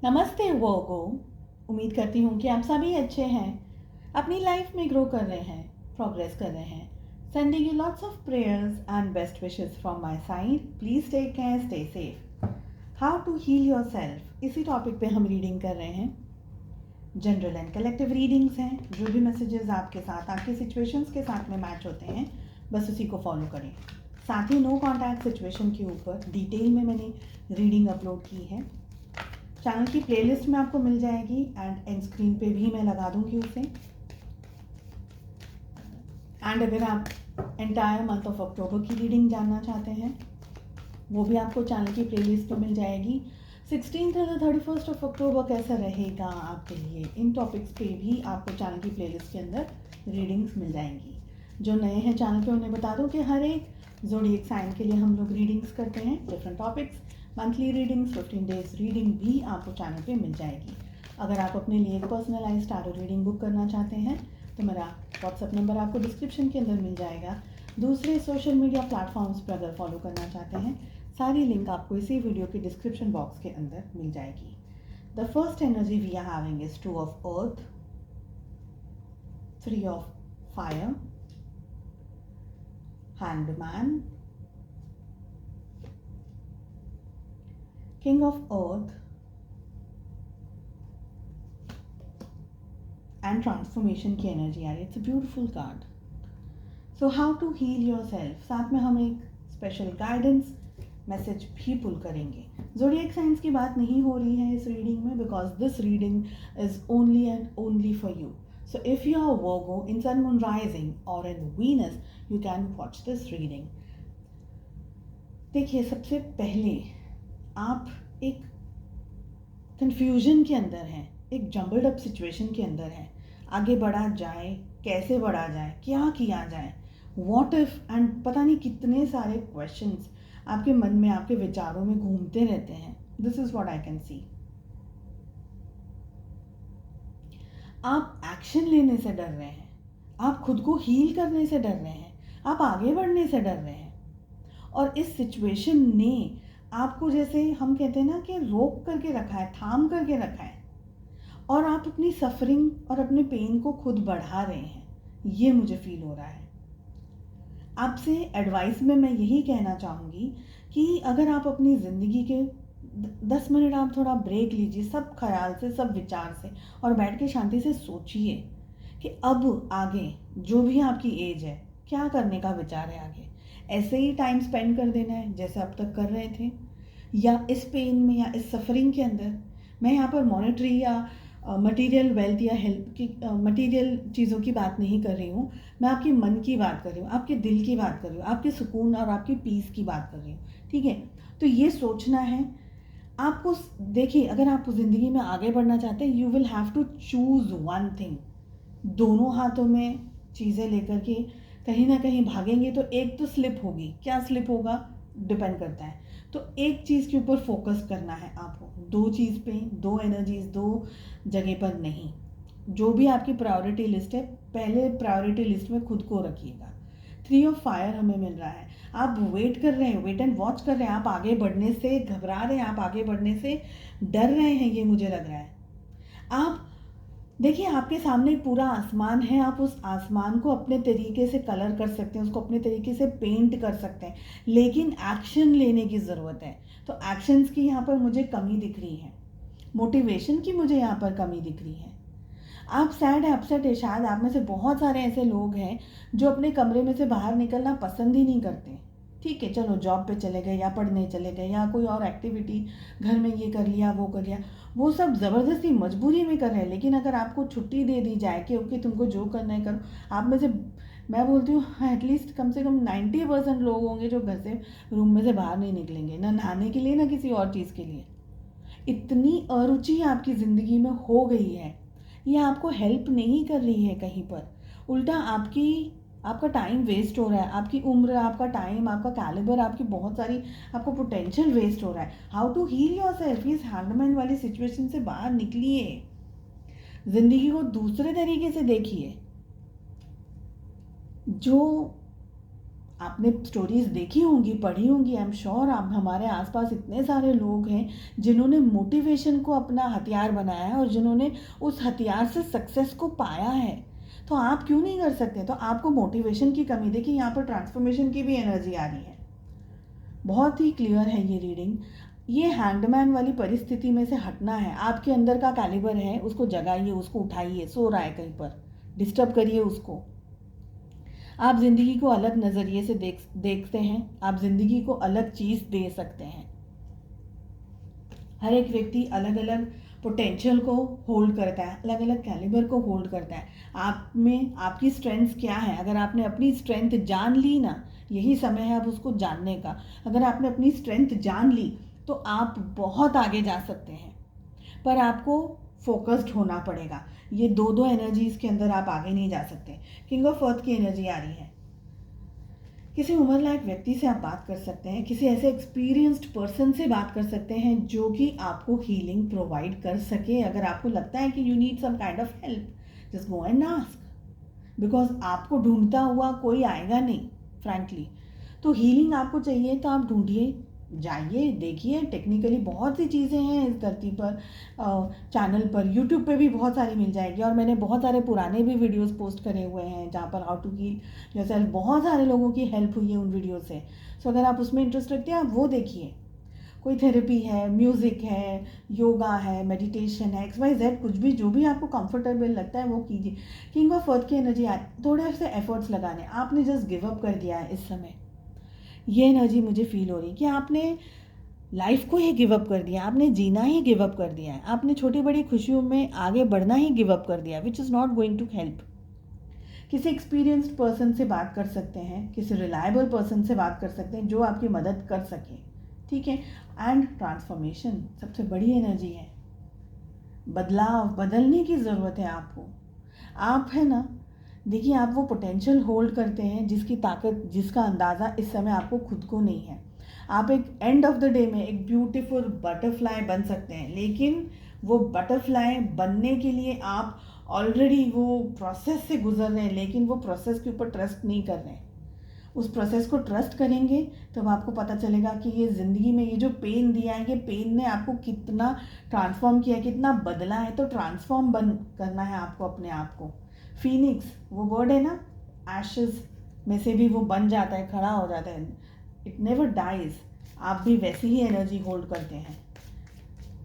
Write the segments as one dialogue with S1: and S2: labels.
S1: नमस्ते वर्गो। उम्मीद करती हूँ कि आप सभी अच्छे हैं, अपनी लाइफ में ग्रो कर रहे हैं, प्रोग्रेस कर रहे हैं। Sending you lots of prayers and best wishes from my side. Please take care, stay safe. How to heal yourself, इसी टॉपिक पे हम रीडिंग कर रहे हैं। जनरल एंड कलेक्टिव रीडिंग्स हैं। जो भी मैसेजेस आपके साथ, आपके सिचुएशंस के साथ में मैच होते हैं, बस उसी को फॉलो करें। साथ ही नो कॉन्टैक्ट सिचुएशन के ऊपर डिटेल में मैंने रीडिंग अपलोड की है। चैनल की प्लेलिस्ट में आपको मिल जाएगी एंड एंड स्क्रीन पे भी मैं लगा दूंगी उसे। एंड अगर आप एंटायर मंथ ऑफ अक्टूबर की रीडिंग जानना चाहते हैं, वो भी आपको चैनल की प्लेलिस्ट में मिल जाएगी। 16 से 31 ऑफ अक्टूबर कैसा रहेगा आपके लिए, इन टॉपिक्स पे भी आपको चैनल की प्लेलिस्ट के अंदर रीडिंग्स मिल जाएंगी। जो नए हैं चैनल पे उन्हें बता दूं कि हर एक ज़ोडिएक साइन के लिए हम लोग रीडिंग्स करते हैं, different topics, monthly readings, 15 days reading भी आपको चैनल पे मिल जाएगी। अगर आप अपने लिए पर्सनलाइज्ड टैरो रीडिंग बुक करना चाहते हैं तो मेरा व्हाट्सएप नंबर आपको डिस्क्रिप्शन के अंदर मिल जाएगा। दूसरे सोशल मीडिया प्लेटफॉर्म्स पर अगर फॉलो करना चाहते हैं, सारी लिंक आपको इसी वीडियो के डिस्क्रिप्शन बॉक्स के अंदर मिल जाएगी। The first energy we are having is 2 of earth, 3 of fire, hanged man, king of earth and transformation की एनर्जी आ रही है। It's a beautiful card. So how to heal yourself, साथ में हम एक स्पेशल गाइडेंस मैसेज भी पुल करेंगे। ज़ोडिएक साइंस की बात नहीं हो रही है इस रीडिंग में, because this reading is only and only for you. So if you are Virgo in sun moon rising और in Venus, you can watch this reading. देखिए, सबसे पहले आप एक कंफ्यूजन के अंदर हैं, एक जम्बल्ड अप सिचुएशन के अंदर हैं। आगे बढ़ा जाए, कैसे बढ़ा जाए, क्या किया जाए, व्हाट इफ, एंड पता नहीं कितने सारे क्वेश्चंस आपके मन में, आपके विचारों में घूमते रहते हैं। This is what I can see. आप एक्शन लेने से डर रहे हैं, आप खुद को हील करने से डर रहे हैं, आप आगे बढ़ने से डर रहे हैं। और इस सिचुएशन ने आपको, जैसे हम कहते हैं ना, कि रोक करके रखा है, थाम करके रखा है, और आप अपनी सफरिंग और अपने पेन को खुद बढ़ा रहे हैं। ये मुझे फील हो रहा है। आपसे एडवाइस में मैं यही कहना चाहूँगी कि अगर आप अपनी ज़िंदगी के 10 मिनट आप थोड़ा ब्रेक लीजिए, सब ख्याल से, सब विचार से, और बैठ के शांति से सोचिए कि अब आगे जो भी आपकी एज है, क्या करने का विचार है आगे। ऐसे ही टाइम स्पेंड कर देना है जैसे अब तक कर रहे थे, या इस पेन में या इस सफरिंग के अंदर। मैं यहाँ पर मॉनेटरी या मटेरियल वेल्थ या हेल्प की, मटेरियल चीज़ों की बात नहीं कर रही हूँ। मैं आपके मन की बात कर रही हूँ, आपके दिल की बात कर रही हूँ, आपके सुकून और आपकी पीस की बात कर रही हूँ। ठीक है, तो ये सोचना है आपको। देखिए, अगर आप ज़िंदगी में आगे बढ़ना चाहते हैं, you will have to choose one thing. दोनों हाथों में चीज़ें लेकर के कहीं ना कहीं भागेंगे तो एक तो स्लिप होगी। क्या स्लिप होगा, डिपेंड करता है। तो एक चीज़ के ऊपर फोकस करना है आपको, दो चीज़ पे, दो एनर्जीज दो जगह पर नहीं। जो भी आपकी प्रायोरिटी लिस्ट है, पहले प्रायोरिटी लिस्ट में खुद को रखिएगा। 3 ऑफ फायर हमें मिल रहा है। आप वेट कर रहे हैं, वेट एंड वॉच कर रहे हैं, आप आगे बढ़ने से घबरा रहे हैं, आप आगे बढ़ने से डर रहे हैं, ये मुझे लग रहा है। आप देखिए, आपके सामने पूरा आसमान है, आप उस आसमान को अपने तरीके से कलर कर सकते हैं, उसको अपने तरीके से पेंट कर सकते हैं, लेकिन एक्शन लेने की ज़रूरत है। तो एक्शंस की यहाँ पर मुझे कमी दिख रही है, मोटिवेशन की मुझे यहाँ पर कमी दिख रही है। आप सैड है, अपसेट है। शायद आप में से बहुत सारे ऐसे लोग हैं जो अपने कमरे में से बाहर निकलना पसंद ही नहीं करते। ठीक है, चलो जॉब पे चले गए या पढ़ने चले गए या कोई और एक्टिविटी, घर में ये कर लिया, वो कर लिया, वो सब ज़बरदस्ती मजबूरी में कर रहे हैं। लेकिन अगर आपको छुट्टी दे दी जाए कि ओके तुमको जो करना है करो, आप में से, मैं बोलती हूँ, एटलीस्ट कम से कम 90% लोग होंगे जो घर से, रूम में से बाहर नहीं निकलेंगे, ना नहाने के लिए ना किसी और चीज़ के लिए। इतनी अरुचि आपकी ज़िंदगी में हो गई है, ये आपको हेल्प नहीं कर रही है कहीं पर। उल्टा आपका टाइम वेस्ट हो रहा है, आपकी उम्र, आपका टाइम, आपका कैलिबर, आपकी बहुत सारी, आपको पोटेंशियल वेस्ट हो रहा है। How to heal yourself, इस हैंडमैन वाली सिचुएशन से बाहर निकलिए, ज़िंदगी को दूसरे तरीके से देखिए। जो आपने स्टोरीज़ देखी होंगी, पढ़ी होंगी, आई एम श्योर। आप हमारे आसपास इतने सारे लोग हैं जिन्होंने मोटिवेशन को अपना हथियार बनाया है और जिन्होंने उस हथियार से सक्सेस को पाया है। तो आप क्यों नहीं कर सकते? तो आपको मोटिवेशन की कमी, देखिए यहाँ पर ट्रांसफॉर्मेशन की भी एनर्जी आ रही है। बहुत ही क्लियर है ये रीडिंग। ये हैंडमैन वाली परिस्थिति में से हटना है। आपके अंदर का कैलिबर है, उसको जगाइए, उसको उठाइए। सो रहा है कहीं पर, डिस्टर्ब करिए उसको। आप ज़िंदगी को अलग नज़रिए से देखते हैं। आप ज़िंदगी को अलग चीज़ दे सकते हैं। हर एक व्यक्ति अलग अलग पोटेंशियल को होल्ड करता है, अलग अलग कैलिबर को होल्ड करता है। आप में आपकी स्ट्रेंथ्स क्या है? अगर आपने अपनी स्ट्रेंथ जान ली ना, यही समय है अब उसको जानने का। अगर आपने अपनी स्ट्रेंथ जान ली तो आप बहुत आगे जा सकते हैं, पर आपको फोकस्ड होना पड़ेगा। ये दो दो एनर्जीज के अंदर आप आगे नहीं जा सकते। किंग ऑफ अर्थ की एनर्जी आ रही है। किसी उम्र लायक व्यक्ति से आप बात कर सकते हैं, किसी ऐसे एक्सपीरियंस्ड पर्सन से बात कर सकते हैं जो कि आपको हीलिंग प्रोवाइड कर सके। अगर आपको लगता है कि you need some kind of help, just go and ask, because आपको ढूंढता हुआ कोई आएगा नहीं फ्रैंकली। तो हीलिंग आपको चाहिए तो आप ढूंढिए, जाइए, देखिए। टेक्निकली बहुत सी चीज़ें हैं इस धरती पर, चैनल पर, यूट्यूब पे भी बहुत सारी मिल जाएगी। और मैंने बहुत सारे पुराने भी वीडियोस पोस्ट करे हुए हैं जहाँ पर हाउ टू हील योरसेल्फ, बहुत सारे लोगों की हेल्प हुई है उन वीडियो से। सो अगर आप उसमें इंटरेस्ट रखते हैं आप वो देखिए। कोई थेरेपी है, म्यूज़िक है, योगा है, मेडिटेशन है, XYZ, कुछ भी जो भी आपको कंफर्टेबल लगता है वो कीजिए। किंग ऑफ अर्थ की एनर्जी थोड़े से एफर्ट्स लगाने। आपने जस्ट गिव अप कर दिया है इस समय। ये एनर्जी मुझे फील हो रही है कि आपने लाइफ को ही गिव अप कर दिया, आपने जीना ही गिव अप कर दिया है, आपने छोटी बड़ी खुशियों में आगे बढ़ना ही गिव अप कर दिया, which is not going to help. किसी एक्सपीरियंस्ड पर्सन से बात कर सकते हैं, किसी रिलायबल पर्सन से बात कर सकते हैं जो आपकी मदद कर सके, ठीक है। एंड ट्रांसफॉर्मेशन सबसे बड़ी एनर्जी है। बदलाव, बदलने की ज़रूरत है आपको। आप है ना, देखिए आप वो पोटेंशियल होल्ड करते हैं जिसकी ताकत, जिसका अंदाज़ा इस समय आपको खुद को नहीं है। आप एक एंड ऑफ द डे में एक ब्यूटीफुल बटरफ्लाई बन सकते हैं, लेकिन वो बटरफ्लाई बनने के लिए आप ऑलरेडी वो प्रोसेस से गुजर रहे हैं, लेकिन वो प्रोसेस के ऊपर ट्रस्ट नहीं कर रहे हैं। उस प्रोसेस को ट्रस्ट करेंगे तब आपको पता चलेगा कि ये ज़िंदगी में ये जो पेन दिया है, ये पेन ने आपको कितना ट्रांसफॉर्म किया, कितना बदला है। तो ट्रांसफॉर्म करना है आपको अपने आप को। फीनिक्स वो वर्ड है ना, एशेस में से भी वो बन जाता है, खड़ा हो जाता है, इट नेवर डाइज। आप भी वैसी ही एनर्जी होल्ड करते हैं।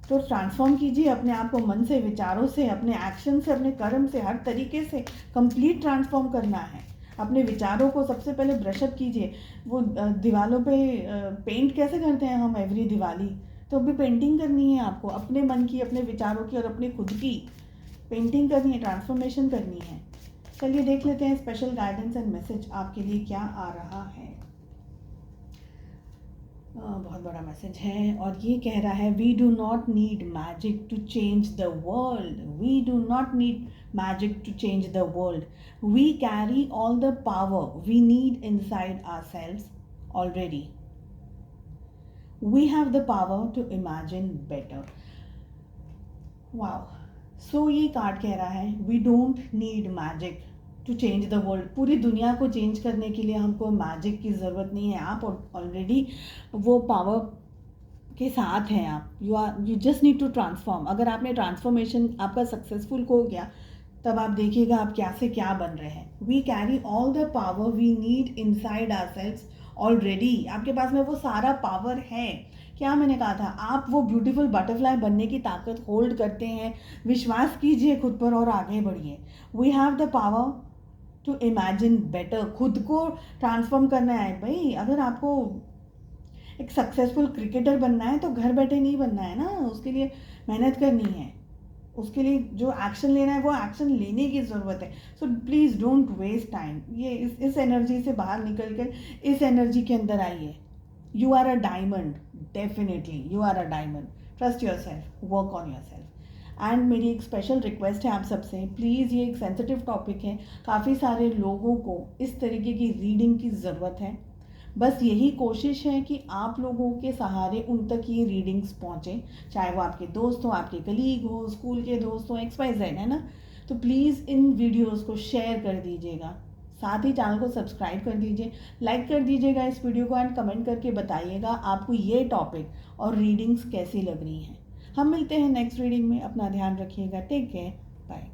S1: तो ट्रांसफॉर्म कीजिए अपने आप को, मन से, विचारों से, अपने एक्शन से, अपने कर्म से, हर तरीके से कंप्लीट ट्रांसफॉर्म करना है। अपने विचारों को सबसे पहले ब्रशअप कीजिए। वो दीवालों पे पेंट कैसे करते हैं हम एवरी दिवाली, तो अभी पेंटिंग करनी है आपको, अपने मन की, अपने विचारों की और अपनी खुद की पेंटिंग करनी है, ट्रांसफॉर्मेशन करनी है। चलिए देख लेते हैं स्पेशल गाइडेंस एंड मैसेज आपके लिए क्या आ रहा है। बहुत बड़ा मैसेज है और ये कह रहा है, we do not need magic to change the world, we do not need magic to change the world, we carry all the power we need inside ourselves already, we have the power to imagine better. Wow. So ये card कह रहा है, we don't need magic to change the world. पूरी दुनिया को change करने के लिए हमको मैजिक की ज़रूरत नहीं है। आप ऑलरेडी वो पावर के साथ हैं। आप you just need to transform. अगर आपने ट्रांसफॉर्मेशन आपका सक्सेसफुल हो गया तब आप देखिएगा आप क्या से क्या बन रहे हैं। We carry all the power we need inside ourselves already. आपके पास में वो सारा पावर है। क्या मैंने कहा था, आप वो ब्यूटीफुल बटरफ्लाई बनने की ताकत होल्ड करते हैं। विश्वास कीजिए खुद पर और आगे बढ़िए। We have the power to imagine better. खुद को ट्रांसफॉर्म करना है भाई। अगर आपको एक सक्सेसफुल क्रिकेटर बनना है तो घर बैठे नहीं बनना है ना, उसके लिए मेहनत करनी है, उसके लिए जो एक्शन लेना है वो एक्शन लेने की ज़रूरत है। So please don't waste time. ये इस एनर्जी से बाहर निकल कर इस एनर्जी के अंदर आइए। You are a diamond, definitely you are a diamond. Trust yourself, work on yourself. And मेरी एक स्पेशल रिक्वेस्ट है आप सबसे, प्लीज़, ये एक सेंसिटिव टॉपिक है, काफ़ी सारे लोगों को इस तरीके की रीडिंग की ज़रूरत है। बस यही कोशिश है कि आप लोगों के सहारे उन तक ये रीडिंग्स पहुँचें, चाहे वो आपके दोस्त हो, आपके कलीग हो, स्कूल के दोस्त हो, XYZ, है ना। तो प्लीज़ इन वीडियोस को शेयर कर दीजिएगा, साथ ही चैनल को सब्सक्राइब कर दीजिए, लाइक कर दीजिएगा इस वीडियो को एंड कमेंट करके बताइएगा आपको ये टॉपिक और रीडिंग्स कैसी लग रही हैं। हम मिलते हैं नेक्स्ट रीडिंग में। अपना ध्यान रखिएगा। Take care. बाय।